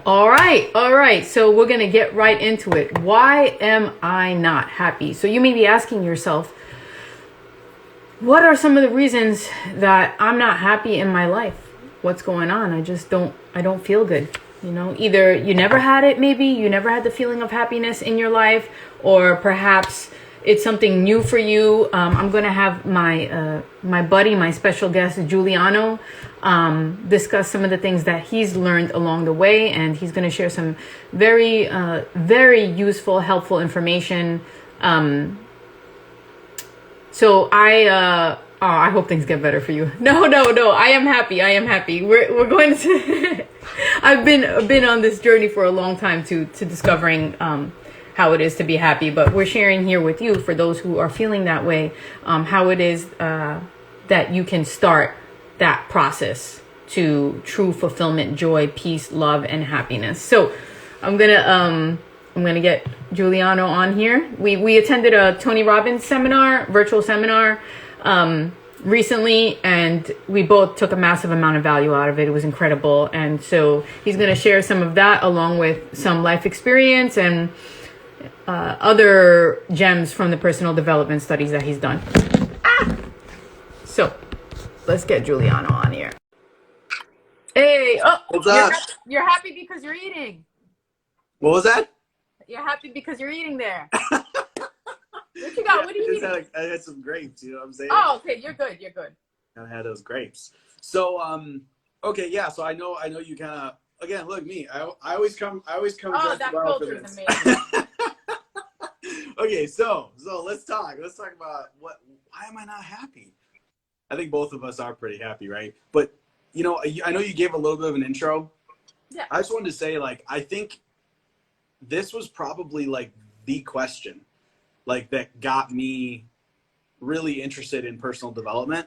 All right. So we're going to get right into it. Why am I not happy? So you may be asking yourself, what are some of the reasons that I'm not happy in my life? What's going on? I don't feel good. Either you never had it, maybe you never had the feeling of happiness in your life, or perhaps it's something new for you. I'm going to have my buddy, my special guest, Giuliano, discuss some of the things that he's learned along the way. And he's going to share some very, very useful, helpful information. So I hope things get better for you. No. I am happy. We're going to, I've been on this journey for a long time to discovering, how it is to be happy, but we're sharing here with you, for those who are feeling that way, how it is that you can start that process to true fulfillment, joy, peace, love, and happiness. So I'm gonna get Giuliano on here. We attended a Tony Robbins seminar, virtual seminar, recently, and we both took a massive amount of value out of it. It was incredible. And so he's going to share some of that along with some life experience and other gems from the personal development studies that he's done. So let's get Giuliano on here. Hey, what's up? You're happy because you're eating. What was that? You're happy because you're eating there. What you got? What are you eating? I had some grapes, you know what I'm saying? Oh, okay, you're good. I had those grapes. So, okay, yeah. So I know you kind of, again, look, me. I always come. Oh, that well culture is amazing. Okay, so let's talk. Let's talk about why am I not happy? I think both of us are pretty happy, right? But I know you gave a little bit of an intro. Yeah. I just wanted to say, I think this was probably the question, that got me really interested in personal development,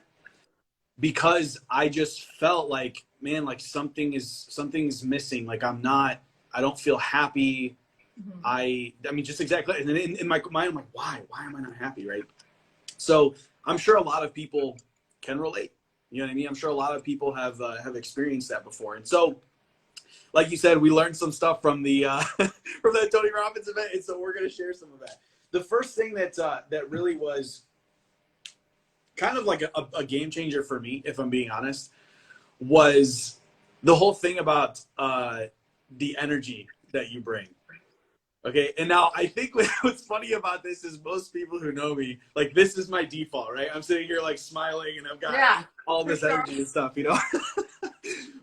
because I just felt man, something's missing. I don't feel happy. Mm-hmm. I mean, just exactly. And then in my mind, I'm like, why am I not happy? Right. So I'm sure a lot of people can relate. You know what I mean? I'm sure a lot of people have experienced that before. And so, like you said, we learned some stuff from the from that Tony Robbins event, and so we're going to share some of that. The first thing that really was kind of like a game changer for me, if I'm being honest, was the whole thing about the energy that you bring. Okay, and now I think what's funny about this is most people who know me, this is my default, right? I'm sitting here smiling, and I've got all this energy and stuff,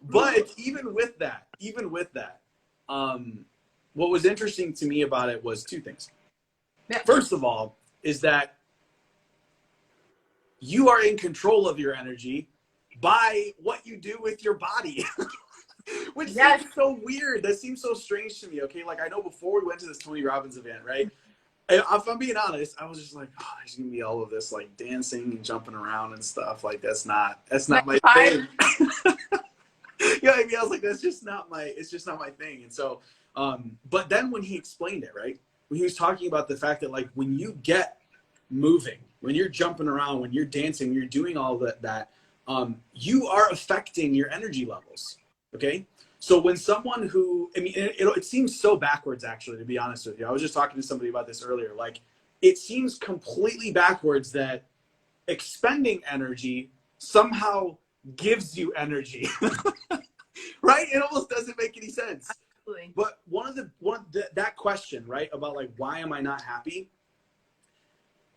But even with that, what was interesting to me about it was two things. First of all, is that you are in control of your energy by what you do with your body. Which seems so weird. That seems so strange to me. Okay, I know before we went to this Tony Robbins event, right? If I'm being honest, I was just there's gonna be all of this dancing and jumping around and stuff. That's not my thing. I was like, it's just not my thing. And so, but then when he explained it, right, when he was talking about the fact that when you get moving, when you're jumping around, when you're dancing, when you're doing all that, you are affecting your energy levels. Okay. So when someone who, it seems so backwards, actually, to be honest with you. I was just talking to somebody about this earlier. It seems completely backwards that expending energy somehow gives you energy. Right? It almost doesn't make any sense. Absolutely. But that question, right, about why am I not happy?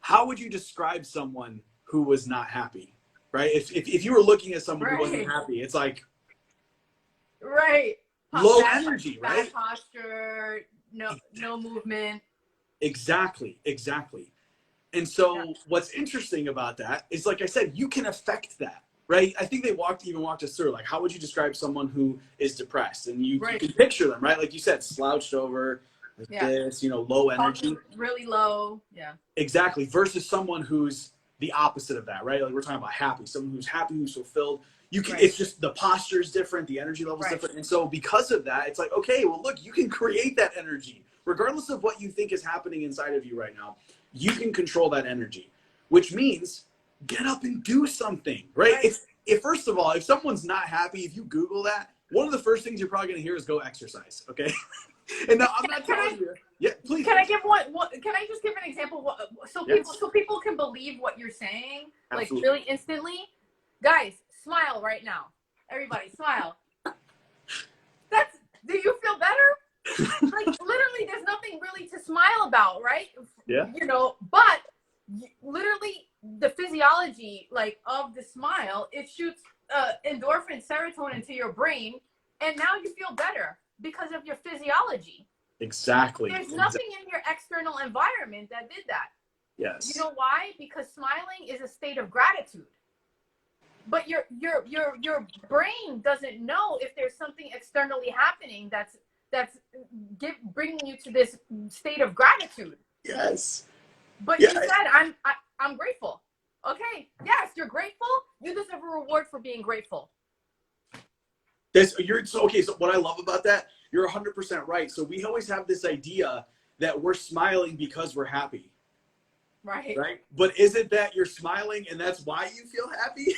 How would you describe someone who was not happy? Right? If you were looking at someone who wasn't happy, it's right. Low energy, right? Bad posture, no movement. Exactly. And so what's interesting about that is, like I said, you can affect that, right? I think they even walked us through, how would you describe someone who is depressed? And you can picture them, right? Like you said, slouched over, this, low energy. Really low, Exactly, versus someone who's the opposite of that, right? We're talking about happy, someone who's happy, who's fulfilled. You can, it's just the posture is different, the energy level is different. And so because of that, it's okay, well, look, you can create that energy. Regardless of what you think is happening inside of you right now, you can control that energy, which means get up and do something, right? If first of all, if someone's not happy, if you Google that, one of the first things you're probably going to hear is go exercise. Okay. And now I'm not telling you. Yeah, please. Can I give one? Can I just give an example? So people can believe what you're saying, like really instantly. Guys, smile right now. Everybody, smile. Do you feel better? Like literally, there's nothing really to smile about, right? Yeah. You know, but literally, the physiology like of the smile, it shoots endorphin, serotonin to your brain, and now you feel better because of your physiology. Exactly. There's nothing in your external environment that did that. Yes. You know why? Because smiling is a state of gratitude. But your brain doesn't know if there's something externally happening that's bringing you to this state of gratitude. Yes. But you said I'm grateful. Okay. Yes, you're grateful. You deserve a reward for being grateful. So what I love about that, you're 100% right. So we always have this idea that we're smiling because we're happy. Right. Right. But is it that you're smiling and that's why you feel happy?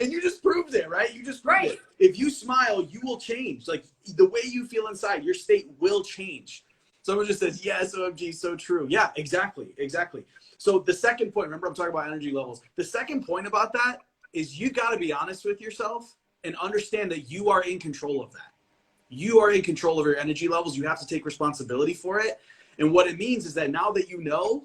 And you just proved it, right? You just proved it. If you smile, you will change. Like the way you feel inside, your state will change. Someone just says, yes, OMG, so true. Yeah, exactly. Exactly. So the second point, remember I'm talking about energy levels. The second point about that is you got to be honest with yourself and understand that you are in control of that. You are in control of your energy levels. You have to take responsibility for it. And what it means is that now that you know,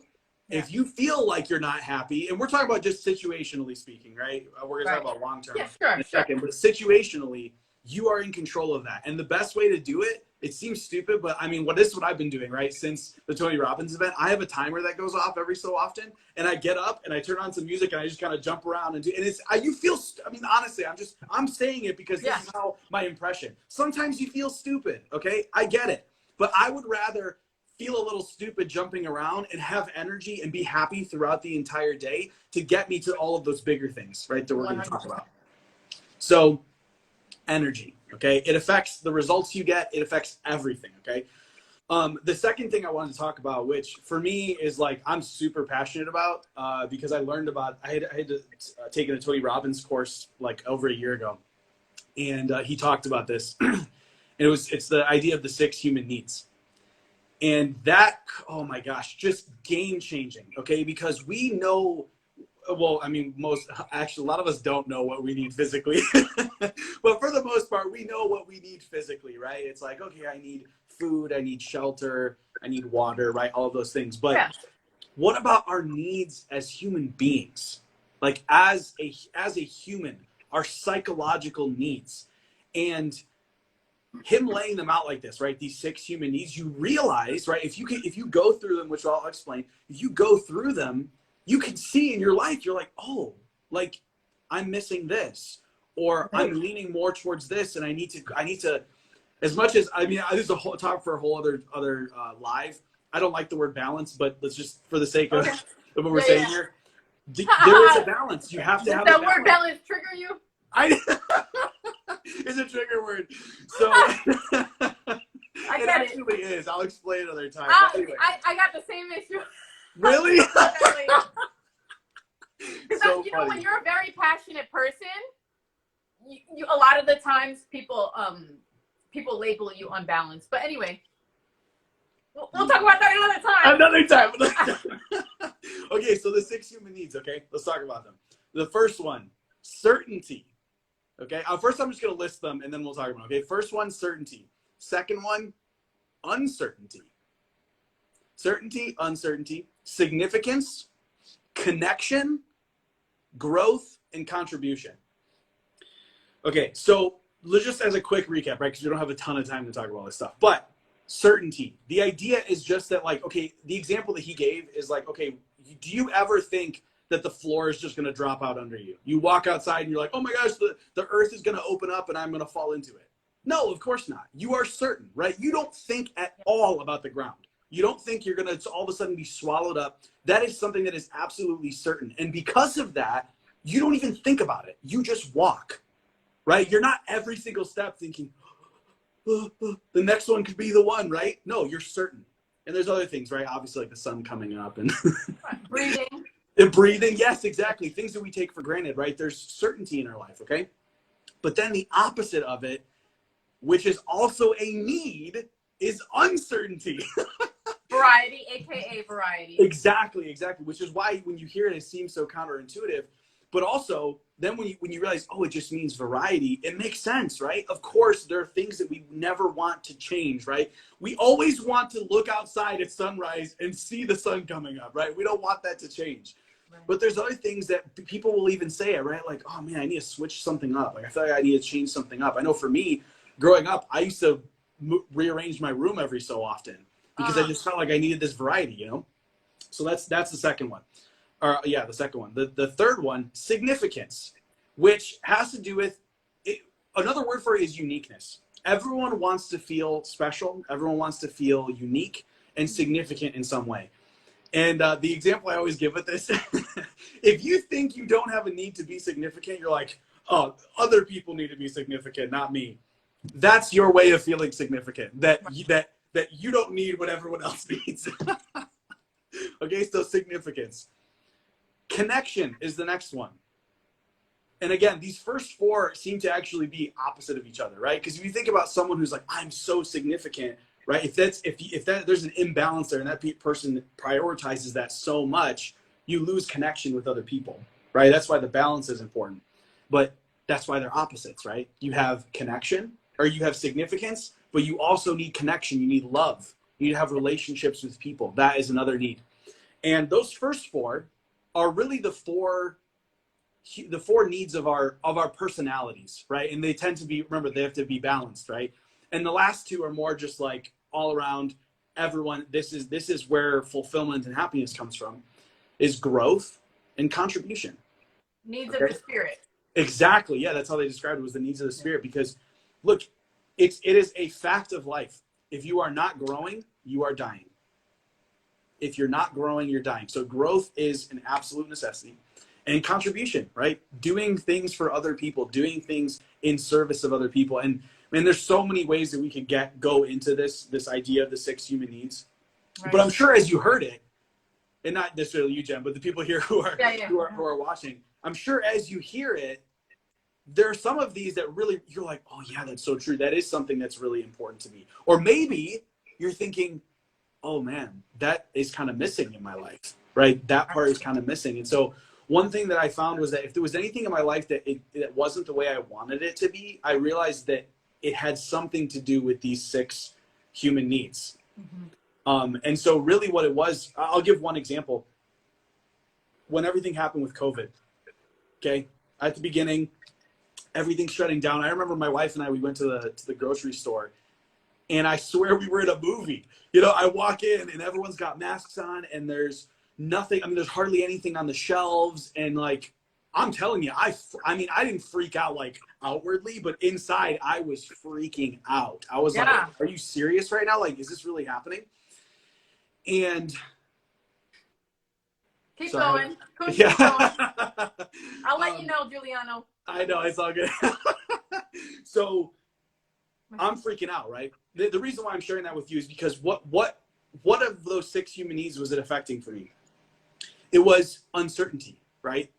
if you feel like you're not happy, and we're talking about just situationally speaking, right? We're going to talk about long-term in a second, but situationally, you are in control of that. And the best way to do it, it seems stupid, but I mean, this is what I've been doing, right? Since the Tony Robbins event, I have a timer that goes off every so often, and I get up and I turn on some music and I just kind of jump around and you feel, I mean, honestly, I'm saying it because this is how my impression. Sometimes you feel stupid, okay? I get it, but I would rather feel a little stupid jumping around and have energy and be happy throughout the entire day to get me to all of those bigger things, right, that we're going to talk about. So energy, okay? It affects the results you get. It affects everything, okay? The second thing I wanted to talk about, which for me is like I'm super passionate about because I learned about, I had to take a Tony Robbins course like over a year ago. And he talked about this. It's the idea of the 6 human needs. And that, oh my gosh, just game changing, okay? Because we know, well, I mean, a lot of us don't know what we need physically. But for the most part, we know what we need physically, right? It's like, okay, I need food, I need shelter, I need water, right? All of those things. But what about our needs as human beings? Like as a human, our psychological needs. And him laying them out like this, right? These 6 human needs, you realize, right? If you go through them, which I'll explain, if you go through them, you can see in your life, you're like, oh, like I'm missing this, or I'm leaning more towards this, and I need to, as much as, I mean, this is a whole talk for a whole other live. I don't like the word balance, but let's just, for the sake of what we're saying here, there is a balance. You have to have that word balance trigger you? It's a trigger word. So it actually is. I'll explain another time. Anyway. I got the same issue. Really? Because you know, when you're a very passionate person, you a lot of the times people label you unbalanced. But anyway, we'll talk about that another time. Another time. Okay, so the 6 human needs. Okay, let's talk about them. The first one, certainty. Okay, first I'm just going to list them and then we'll talk about it. Okay, first one, certainty. Second one, uncertainty. Certainty, uncertainty, significance, connection, growth, and contribution. Okay, so let's just as a quick recap, right? Because we don't have a ton of time to talk about all this stuff. But certainty, the idea is just that, like, okay, the example that he gave is like, okay, do you ever think that the floor is just going to drop out under you? You walk outside and you're like, oh my gosh, the earth is going to open up and I'm going to fall into it. No, of course not. You are certain, right? You don't think at all about the ground. You don't think you're going to all of a sudden be swallowed up. That is something that is absolutely certain. And because of that, you don't even think about it. You just walk, right? You're not every single step thinking, the next one could be the one, right? No, you're certain. And there's other things, right? Obviously, like the sun coming up and breathing. And breathing, yes, exactly. Things that we take for granted, right? There's certainty in our life, okay? But then the opposite of it which is also a need, is uncertainty. Variety, aka variety. Exactly. Which is why when you hear it, it seems so counterintuitive. But also, then when you realize, oh, it just means variety, it makes sense, right? Of course, there are things that we never want to change, right? We always want to look outside at sunrise and see the sun coming up, right? We don't want that to change. Right. But there's other things that people will even say, right? Like, oh man, I need to switch something up. Like, I feel like I need to change something up. I know for me, growing up, I used to rearrange my room every so often because I just felt like I needed this variety, you know? So that's the second one. Yeah, the second one. The third one, significance, which has to do with it. Another word for it is uniqueness. Everyone wants to feel special. Everyone wants to feel unique and significant in some way. And the example I always give with this, if you think you don't have a need to be significant, you're like, oh, other people need to be significant, not me. That's your way of feeling significant, that you don't need what everyone else needs. Okay, so significance. Connection is the next one. And again, these first four seem to actually be opposite of each other, right? Because if you think about someone who's like, I'm so significant, right? If there's an imbalance there and that person prioritizes that so much, you lose connection with other people, right? That's why the balance is important. But that's why they're opposites, right? You have connection, or you have significance, but you also need connection. You need love. You need to have relationships with people. That is another need. And those first four are really the four needs of our personalities, right? And they tend to be, remember, they have to be balanced, right? And the last two are more just like all around everyone. This is where fulfillment and happiness comes from, is growth and contribution. Needs of the spirit. Exactly. Yeah, that's how they described it, was the needs of the spirit. Because look, it is a fact of life. If you are not growing, you are dying. If you're not growing, you're dying. So growth is an absolute necessity. And contribution, right? Doing things for other people, doing things in service of other people. And there's so many ways that we could go into this idea of the 6 human needs. Right. But I'm sure as you heard it, and not necessarily you, Jen, but the people here who are watching, I'm sure as you hear it, there are some of these that really, you're like, oh yeah, that's so true. That is something that's really important to me. Or maybe you're thinking, oh man, that is kind of missing in my life, right? That part is kind of missing. And so one thing that I found was that if there was anything in my life that wasn't the way I wanted it to be, I realized that it had something to do with these 6 human needs. Mm-hmm. And so really what it was, I'll give one example. When everything happened with COVID, okay, at the beginning, everything's shutting down. I remember my wife and I, we went to the grocery store, and I swear we were in a movie. You know, I walk in and everyone's got masks on and there's nothing. I mean, there's hardly anything on the shelves. And like, I'm telling you, I didn't freak out like outwardly, but inside I was freaking out. I was like, are you serious right now? Like, is this really happening? And keep going. Keep going. I'll let you know, Giuliano. I know, it's all good. So I'm freaking out, right? The reason why I'm sharing that with you is because what of those 6 human needs was it affecting for me? It was uncertainty, right?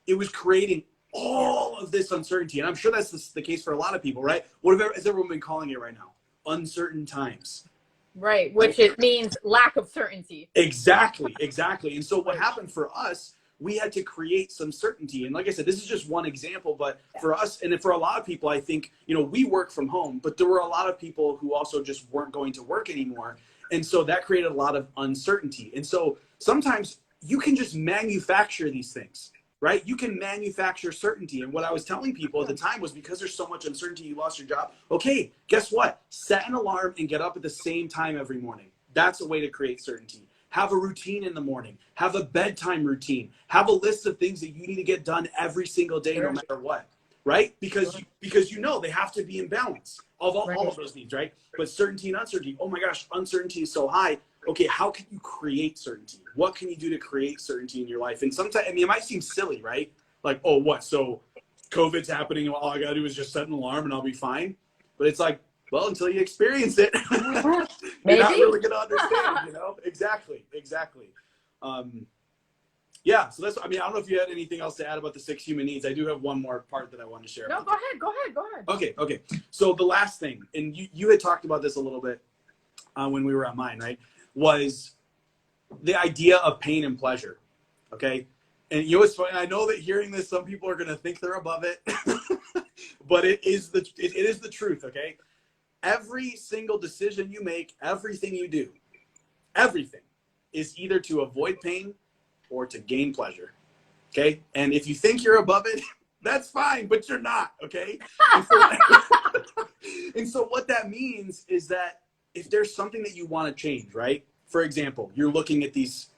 It was creating all of this uncertainty. And I'm sure that's the case for a lot of people, right? What has everyone been calling it right now? Uncertain times. Right, which it means lack of certainty. Exactly. And so what happened for us, we had to create some certainty. And like I said, this is just one example, but for us, and for a lot of people, I think, you know, we work from home, but there were a lot of people who also just weren't going to work anymore. And so that created a lot of uncertainty. And so sometimes you can just manufacture these things, right? You can manufacture certainty. And what I was telling people at the time was, because there's so much uncertainty, you lost your job. Okay, guess what? Set an alarm and get up at the same time every morning. That's a way to create certainty. Have a routine in the morning. Have a bedtime routine. Have a list of things that you need to get done every single day, no matter what, right? Because you know they have to be in balance of all of those needs, right? But certainty and uncertainty, oh my gosh, uncertainty is so high. Okay, how can you create certainty? What can you do to create certainty in your life? And sometimes, I mean, it might seem silly, right? Like, oh, what? So COVID's happening and all I gotta do is just set an alarm and I'll be fine. But it's like, well, until you experience it, you're not really gonna understand, you know? Exactly. Yeah, so that's, I mean, I don't know if you had anything else to add about the 6 human needs. I do have one more part that I wanted to share. No, go ahead. Okay. So the last thing, and you had talked about this a little bit when we were on mine, right? Was the idea of pain and pleasure, okay? And you know what's funny? I know that hearing this, some people are going to think they're above it, but it is the truth, okay? Every single decision you make, everything you do, everything is either to avoid pain or to gain pleasure, okay? And if you think you're above it, that's fine, but you're not, okay? And so what that means is that if there's something that you want to change, right? For example, you're looking at these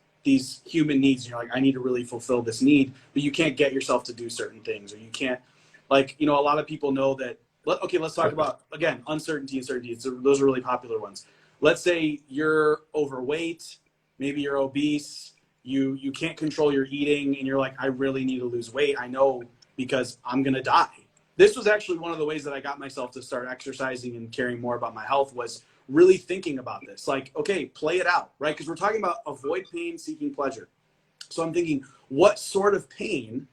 human needs and you're like, I need to really fulfill this need, but you can't get yourself to do certain things, or you can't, like, you know, a lot of people know that, okay, let's talk about, again, uncertainty and certainty. Those are really popular ones. Let's say you're overweight, maybe you're obese, you can't control your eating, and you're like, I really need to lose weight. I know, because I'm going to die. This was actually one of the ways that I got myself to start exercising and caring more about my health, was really thinking about this. Like, okay, play it out, right? Because we're talking about avoid pain, seeking pleasure. So I'm thinking, what sort of pain,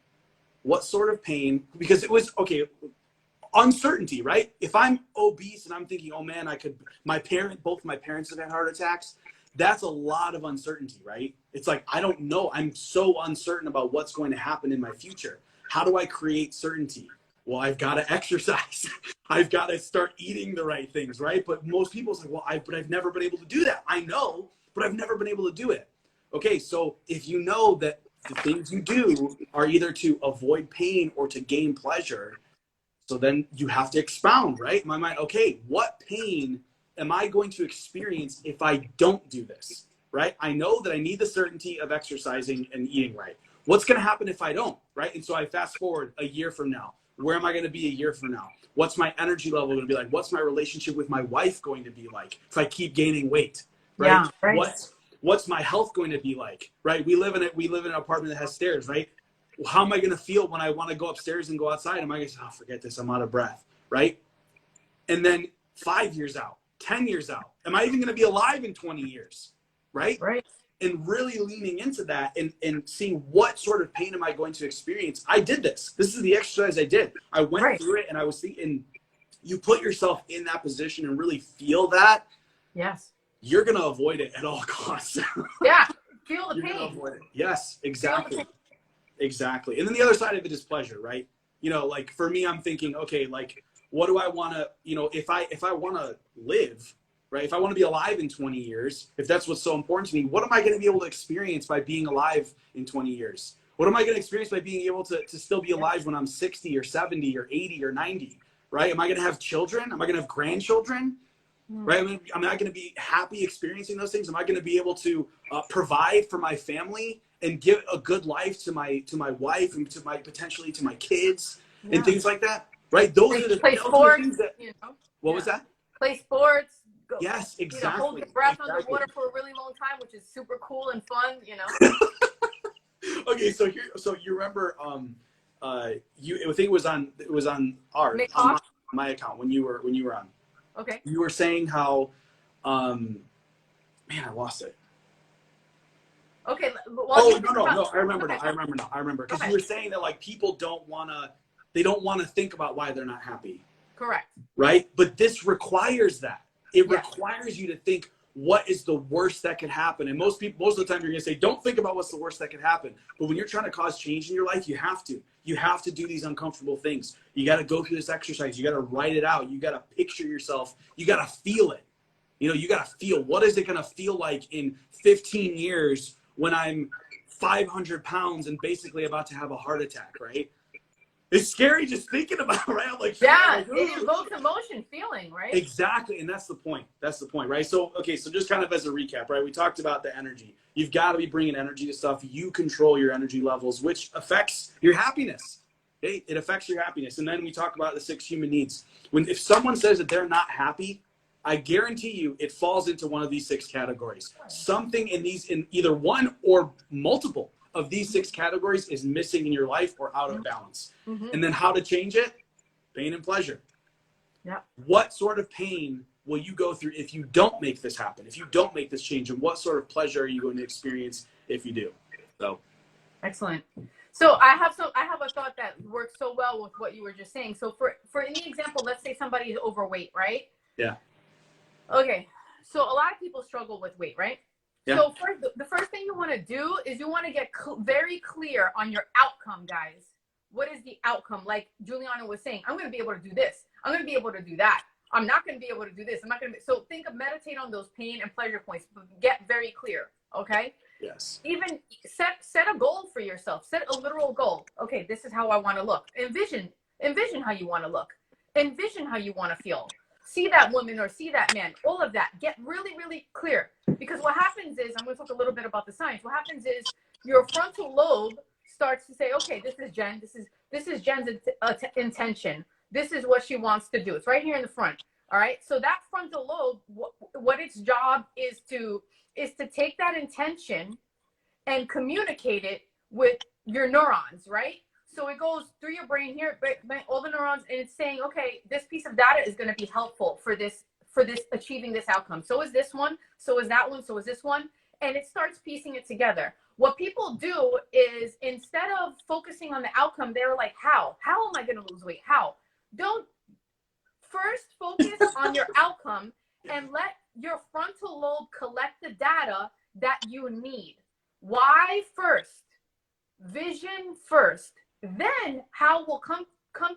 because it was, okay, uncertainty, right? If I'm obese and I'm thinking, oh man, both my parents have had heart attacks, that's a lot of uncertainty, right? It's like, I don't know. I'm so uncertain about what's going to happen in my future. How do I create certainty? Well, I've got to exercise. I've got to start eating the right things, right? But most people say, well, but I've never been able to do that. I know, but I've never been able to do it. Okay, so if you know that the things you do are either to avoid pain or to gain pleasure, so then you have to expound, right? In my mind, okay, what pain am I going to experience if I don't do this, right? I know that I need the certainty of exercising and eating right. What's going to happen if I don't, right? And so I fast forward a year from now. Where am I going to be a year from now? What's my energy level going to be like? What's my relationship with my wife going to be like if I keep gaining weight, right? Yeah, right. What's my health going to be like, right? We live in an apartment that has stairs, right? How am I going to feel when I want to go upstairs and go outside? Am I going to say, oh, forget this, I'm out of breath, right? And then 5 years out, 10 years out, am I even going to be alive in 20 years, right? Right. And really leaning into that and seeing what sort of pain am I going to experience. I did this. This is the exercise I did. I went through it, and I was thinking, you put yourself in that position and really feel that. Yes. You're going to avoid it at all costs. Yeah. Feel the You're pain. Gonna avoid it. Yes, exactly. Exactly. And then the other side of it is pleasure, right? You know, like for me, I'm thinking, okay, like, what do I want to, you know, if I want to live, right? If I want to be alive in 20 years, if that's what's so important to me, what am I going to be able to experience by being alive in 20 years? What am I going to experience by being able to still be alive when I'm 60 or 70 or 80 or 90, right? Am I going to have children? Am I going to have grandchildren? Right? Am I going to be happy experiencing those things? Am I going to be able to provide for my family and give a good life to my wife and to potentially to my kids and things like that? Right? Those are the things that, you know? What was that? Play sports. Go, yes, exactly. You know, hold your breath underwater for a really long time, which is super cool and fun, you know. Okay, so you remember I think it was on my account when you were on. Okay. You were saying how man, I lost it. Okay. Well, no, I remember now. I remember because you were saying that like people don't want to think about why they're not happy. Correct. Right? But this requires that. It requires you to think, what is the worst that could happen? And most of the time you're going to say, don't think about what's the worst that could happen. But when you're trying to cause change in your life, you have to do these uncomfortable things. You got to go through this exercise. You got to write it out. You got to picture yourself. You got to feel it. You know, you got to feel, what is it going to feel like in 15 years when I'm 500 pounds and basically about to have a heart attack, right? It's scary just thinking about it, right? I'm like, yeah, it invokes emotion, feeling, right? Exactly, and that's the point. That's the point, right? So, okay, so just kind of as a recap, right? We talked about the energy. You've got to be bringing energy to stuff. You control your energy levels, which affects your happiness. Okay? It affects your happiness. And then we talk about the 6 human needs. If someone says that they're not happy, I guarantee you it falls into one of these 6 categories. Something in either one or multiple of these 6 categories is missing in your life or out of balance. And then how to change it? Pain and pleasure. Yeah. What sort of pain will you go through if you don't make this happen? If you don't make this change, and what sort of pleasure are you going to experience if you do? So Excellent. So I have a thought that works so well with what you were just saying. So for any example, let's say somebody is overweight, right? Yeah. Okay. So a lot of people struggle with weight, right? Yeah. So the first thing you want to do is you want to get very clear on your outcome, guys. What is the outcome? Like Juliana was saying, I'm going to be able to do this. I'm going to be able to do that. I'm not going to be able to do this. I'm not going to. So meditate on those pain and pleasure points. Get very clear. Okay. Yes. Even set a goal for yourself. Set a literal goal. Okay, this is how I want to look. Envision how you want to look. Envision how you want to feel. See that woman or see that man. All of that. Get really, really clear. Because what happens is, I'm going to talk a little bit about the science. What happens is your frontal lobe starts to say, okay, this is Jen. This is Jen's intention. This is what she wants to do. It's right here in the front. All right. So that frontal lobe, what its job is to take that intention and communicate it with your neurons, right? So it goes through your brain here, all the neurons, and it's saying, okay, this piece of data is going to be helpful for this achieving this outcome. So is this one, so is that one, so is this one, and it starts piecing it together. What people do is, instead of focusing on the outcome, they're like, how am I going to lose weight? How? Don't first focus on your outcome and let your frontal lobe collect the data that you need. Why first? Vision first. Then how will come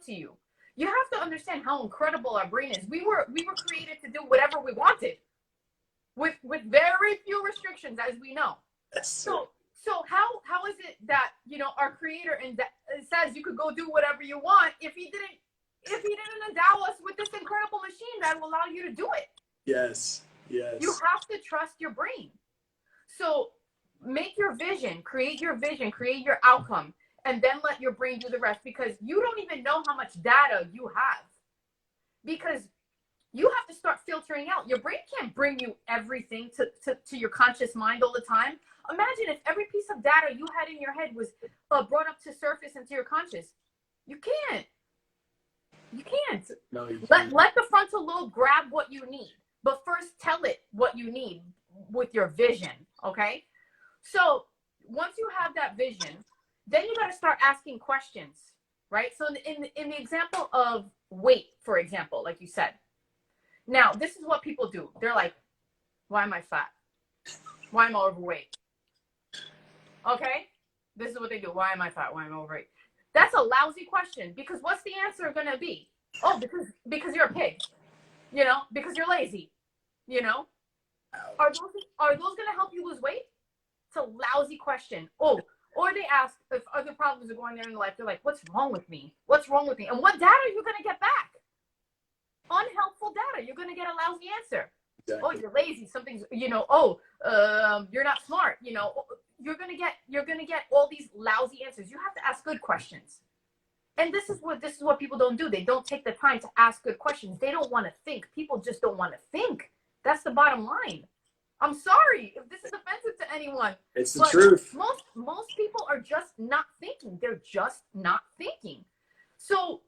to you. You have to understand how incredible our brain is. We were created to do whatever we wanted, with very few restrictions, as we know. So how is it that, you know, our creator says you could go do whatever you want if he didn't endow us with this incredible machine that will allow you to do it? Yes. Yes. You have to trust your brain. So make your vision, create your outcome, and then let your brain do the rest, because you don't even know how much data you have, because you have to start filtering out. Your brain can't bring you everything to your conscious mind all the time. Imagine if every piece of data you had in your head was brought up to surface into your conscious. You can't. No, you can't. Let the frontal lobe grab what you need, but first tell it what you need with your vision, okay? So once you have that vision, then you got to start asking questions, right? So in the example of weight, for example, like you said, now this is what people do. They're like, why am I fat? Why am I overweight? Okay, this is what they do. Why am I fat? Why am I overweight? That's a lousy question, because what's the answer going to be? Oh, because you're a pig, you know, because you're lazy, you know. Are those going to help you lose weight? It's a lousy question. Oh, or they ask if other problems are going on in life. They're like, what's wrong with me? What's wrong with me? And what data are you going to get back? Unhelpful data. You're going to get a lousy answer. Exactly. Oh, you're lazy. Something's, you know, you're not smart. You know, you're going to get all these lousy answers. You have to ask good questions. And this is what people don't do. They don't take the time to ask good questions. They don't want to think. People just don't want to think. That's the bottom line. I'm sorry if this is offensive to anyone. It's the truth. Most people are just not thinking. They're just not thinking. So,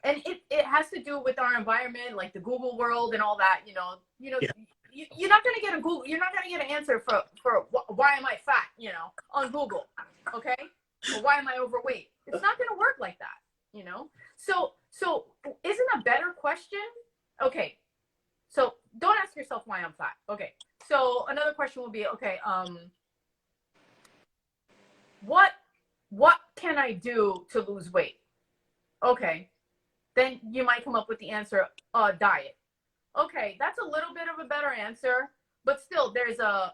and it has to do with our environment, like the Google world and all that. You know, yeah. You're not gonna get you're not gonna get an answer for why am I fat, you know, on Google, okay? Or why am I overweight? It's not gonna work like that, you know. So isn't a better question? Okay, so don't ask yourself why I'm fat. Okay, so another question will be, okay, what can I do to lose weight? Okay, then you might come up with the answer, diet. Okay, that's a little bit of a better answer, but still there's a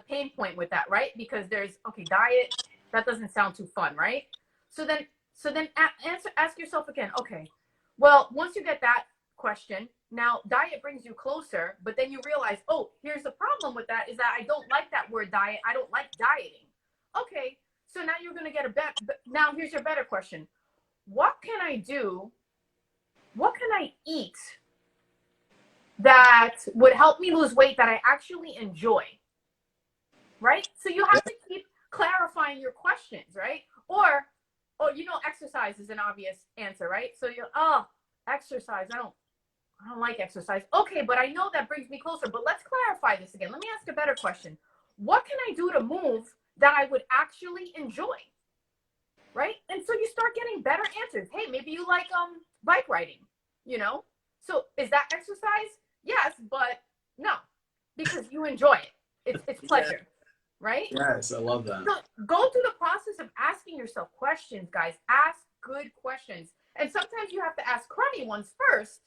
pain point with that, right? Because diet, that doesn't sound too fun, right? So then ask yourself again, okay, well, once you get that question, now diet brings you closer, but then you realize, oh, here's the problem with that, is that I don't like that word diet. I don't like dieting. Okay, so now you're going to get now here's your better question. What can I do? What can I eat that would help me lose weight that I actually enjoy, right? So you have to keep clarifying your questions, right? Or you know, exercise is an obvious answer, right? So exercise, I don't like exercise. Okay, but I know that brings me closer, but let's clarify this again. Let me ask a better question. What can I do to move that I would actually enjoy, right? And so you start getting better answers. Hey, maybe you like bike riding, you know? So is that exercise? Yes, but no, because you enjoy it. It's pleasure, right? Yes, I love that. So go through the process of asking yourself questions, guys. Ask good questions. And sometimes you have to ask crummy ones first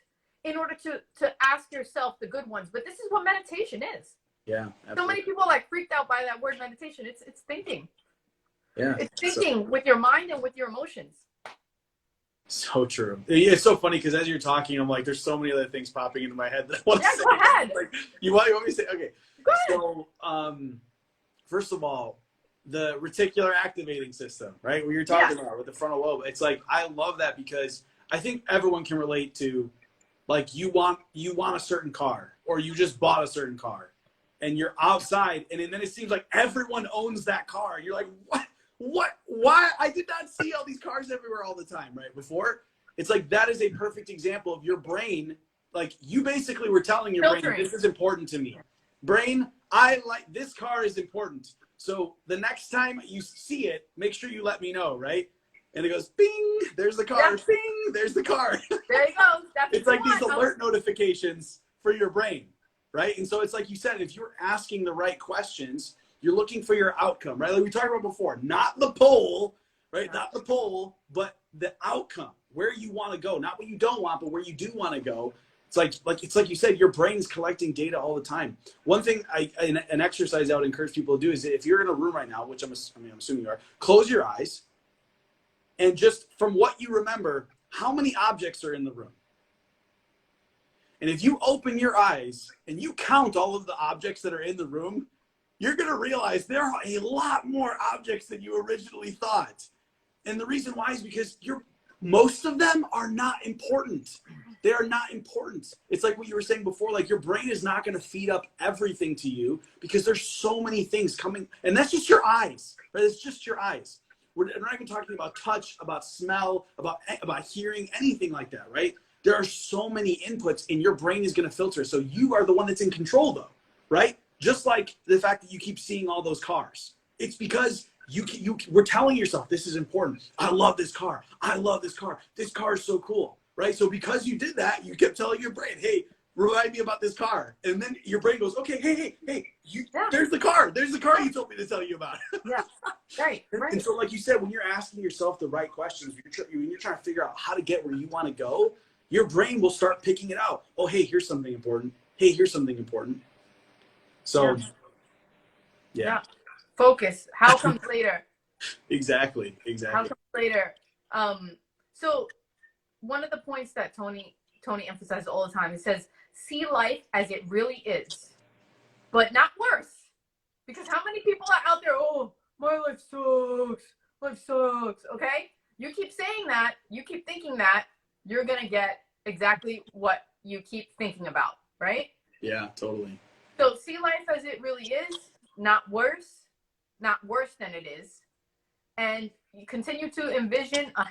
in order to ask yourself the good ones. But this is what meditation is. Yeah. Absolutely. So many people are like freaked out by that word meditation. It's thinking. Yeah. It's thinking with your mind and with your emotions. So true. It's so funny because as you're talking, I'm like, there's so many other things popping into my head that I want to say. Go ahead. Like, you want me to say? Okay. Go ahead. So, first of all, the reticular activating system, right? What you're talking about with the frontal lobe. It's like, I love that because I think everyone can relate to, like, you want a certain car, or you just bought a certain car, and you're outside, and then it seems like everyone owns that car. You're like, what, why? I did not see all these cars everywhere all the time, right? Before, it's like, that is a perfect example of your brain. Like, you basically were telling your brain, this is important to me. Brain, I like, this car is important. So the next time you see it, make sure you let me know, right? And it goes, bing, there's the car, yeah. Bing, there's the car. There you go. It's like these alert notifications for your brain, right? And so it's like you said, if you're asking the right questions, you're looking for your outcome, right? Like we talked about before, not the pole, right? Not the pole, but the outcome, where you want to go, not what you don't want, but where you do want to go. It's like you said, your brain's collecting data all the time. One thing, an exercise I would encourage people to do is, if you're in a room right now, which I'm assuming you are, close your eyes, and just from what you remember, how many objects are in the room? And if you open your eyes and you count all of the objects that are in the room, you're going to realize there are a lot more objects than you originally thought. And the reason why is because most of them are not important. They are not important. It's like what you were saying before, like your brain is not going to feed up everything to you because there's so many things coming. And that's just your eyes, right? It's just your eyes. We're not even talking about touch, about smell, about hearing, anything like that, right? There are so many inputs and your brain is going to filter. So you are the one that's in control though, right? Just like the fact that you keep seeing all those cars. It's because you were telling yourself, this is important. I love this car. I love this car. This car is so cool, right? So because you did that, you kept telling your brain, hey, remind me about this car. And then your brain goes, okay, hey, there's the car. There's the car you told me to tell you about. Yeah, right. And so like you said, when you're asking yourself the right questions, when you're trying to figure out how to get where you want to go, your brain will start picking it out. Oh, hey, here's something important. Hey, here's something important. So, yeah. Focus. How comes later? Exactly. How comes later? So one of the points that Tony emphasizes all the time, he says, see life as it really is, but not worse. Because how many people are out there, oh, my life sucks, okay? You keep saying that, you keep thinking that, you're going to get exactly what you keep thinking about, right? Yeah, totally. So see life as it really is, not worse than it is. And you continue to envision a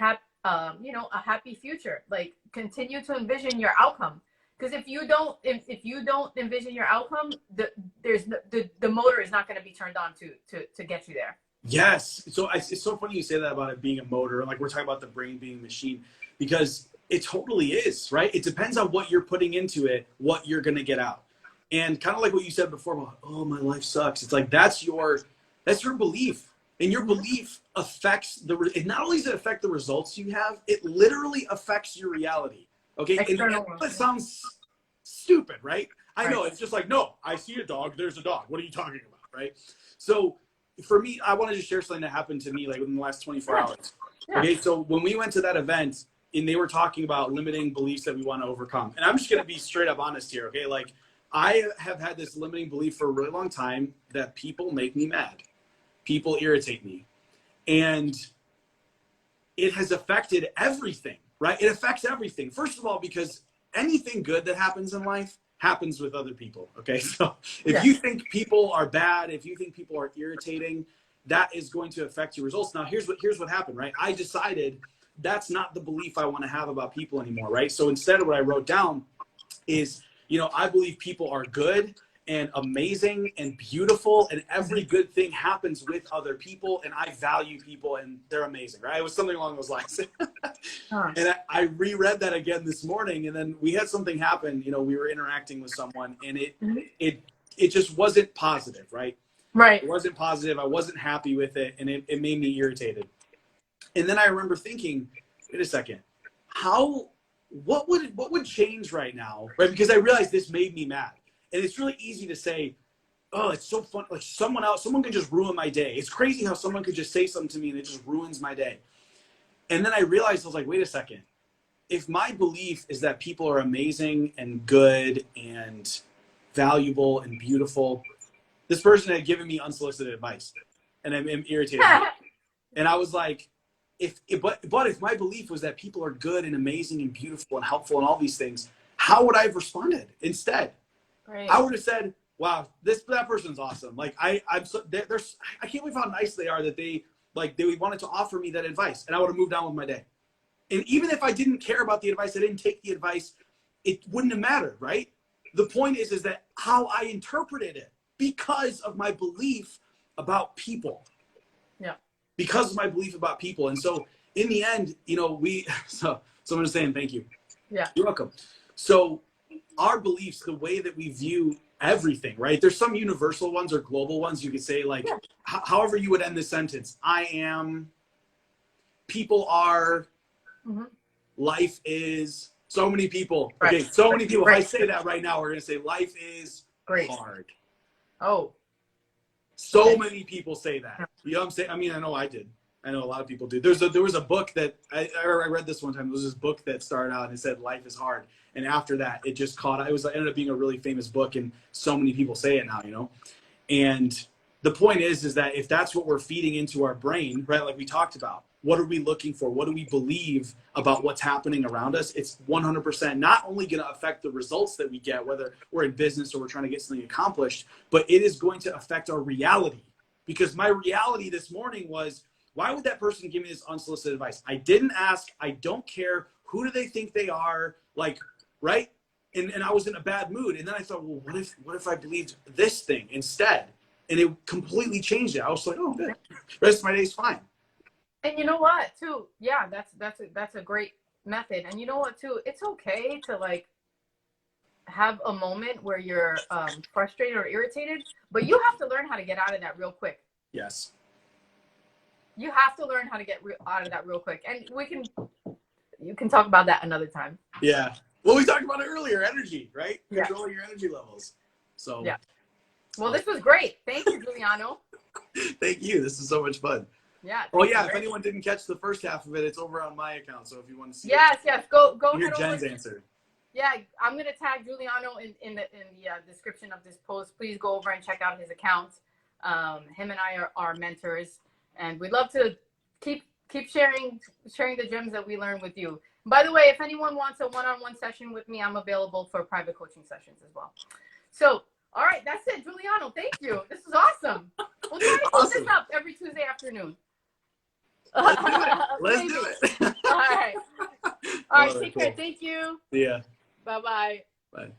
happy future. Like continue to envision your outcome. Because if you don't envision your outcome, the motor is not going to be turned on to get you there. Yes. So it's so funny you say that about it being a motor. Like we're talking about the brain being a machine, because it totally is, right? It depends on what you're putting into it, what you're going to get out. And kind of like what you said before about, oh, my life sucks. It's like, that's your belief. And your belief affects it not only does it affect the results you have, it literally affects your reality. Okay. And that sounds stupid, right? I know. It's just like, no, I see a dog. There's a dog. What are you talking about? Right. So for me, I wanted to share something that happened to me like within the last 24 hours. Yeah. Okay. So when we went to that event and they were talking about limiting beliefs that we want to overcome, and I'm just going to be straight up honest here. Okay. Like I have had this limiting belief for a really long time that people make me mad. People irritate me. And it has affected everything, right? It affects everything. First of all, because anything good that happens in life happens with other people, okay? So if you think people are bad, if you think people are irritating, that is going to affect your results. Now, here's what happened, right? I decided that's not the belief I want to have about people anymore, right? So instead of what I wrote down is, I believe people are good and amazing and beautiful, and every good thing happens with other people, and I value people and they're amazing, right? It was something along those lines. And I reread that again this morning, and then we had something happen. You know, we were interacting with someone, and it just wasn't positive, right? Right. It wasn't positive. I wasn't happy with it, and it made me irritated. And then I remember thinking, wait a second, what would change right now, right? Because I realized this made me mad. And it's really easy to say, oh, it's so fun. Like someone could just ruin my day. It's crazy how someone could just say something to me and it just ruins my day. And then I realized, I was like, wait a second. If my belief is that people are amazing and good and valuable and beautiful, this person had given me unsolicited advice and I'm irritated. And I was like, but if my belief was that people are good and amazing and beautiful and helpful and all these things, how would I have responded instead? Right. I would have said, wow, that person's awesome. Like I can't believe how nice they are that they wanted to offer me that advice, and I would have moved on with my day. And even if I didn't care about the advice, I didn't take the advice, it wouldn't have mattered, right? The point is that how I interpreted it because of my belief about people. Yeah. Because of my belief about people. And so in the end, you know, so someone is saying thank you. Yeah. You're welcome. So our beliefs, the way that we view everything, right? There's some universal ones or global ones. You could say like, however you would end this sentence, I am, people are, life is, so many people. Right. Okay, so many people. If I say that right now, we're going to say life is hard. Oh. So many people say that. You know what I'm saying? I mean, I know I did. I know a lot of people do. There was a book that I read this one time. There was this book that started out and it said life is hard. And after that, it just caught. It ended up being a really famous book, and so many people say it now, you know. And the point is that if that's what we're feeding into our brain, right, like we talked about, what are we looking for? What do we believe about what's happening around us? It's 100% not only going to affect the results that we get, whether we're in business or we're trying to get something accomplished, but it is going to affect our reality. Because my reality this morning was, why would that person give me this unsolicited advice? I didn't ask. I don't care. Who do they think they are? Like, right? And I was in a bad mood. And then I thought, well, what if I believed this thing instead? And it completely changed it. I was like, oh, good. The rest of my day's fine. And you know what, too? Yeah, that's a great method. And you know what, too? It's okay to like have a moment where you're frustrated or irritated, but you have to learn how to get out of that real quick. Yes. You have to learn how to get out of that real quick. And you can talk about that another time. Yeah. Well, we talked about it earlier, energy, right? Yeah. Controlling your energy levels. So. Yeah. Well, this was great. Thank you, Giuliano. Thank you. This is so much fun. Yeah. Oh yeah. If anyone didn't catch the first half of it, it's over on my account. So if you want to see yes, go hear head Jen's over. answer. Yeah, I'm gonna tag Giuliano in the description of this post. Please go over and check out his account. Him and I are mentors, and we'd love to keep sharing the gems that we learn with you. By the way, if anyone wants a one-on-one session with me, I'm available for private coaching sessions as well. So, all right, that's it, Giuliano. Thank you. This is awesome. We'll try to keep this up every Tuesday afternoon. Let's do it. Let's do it. All right. All right. Take care. Thank you. See ya. Bye-bye. Bye.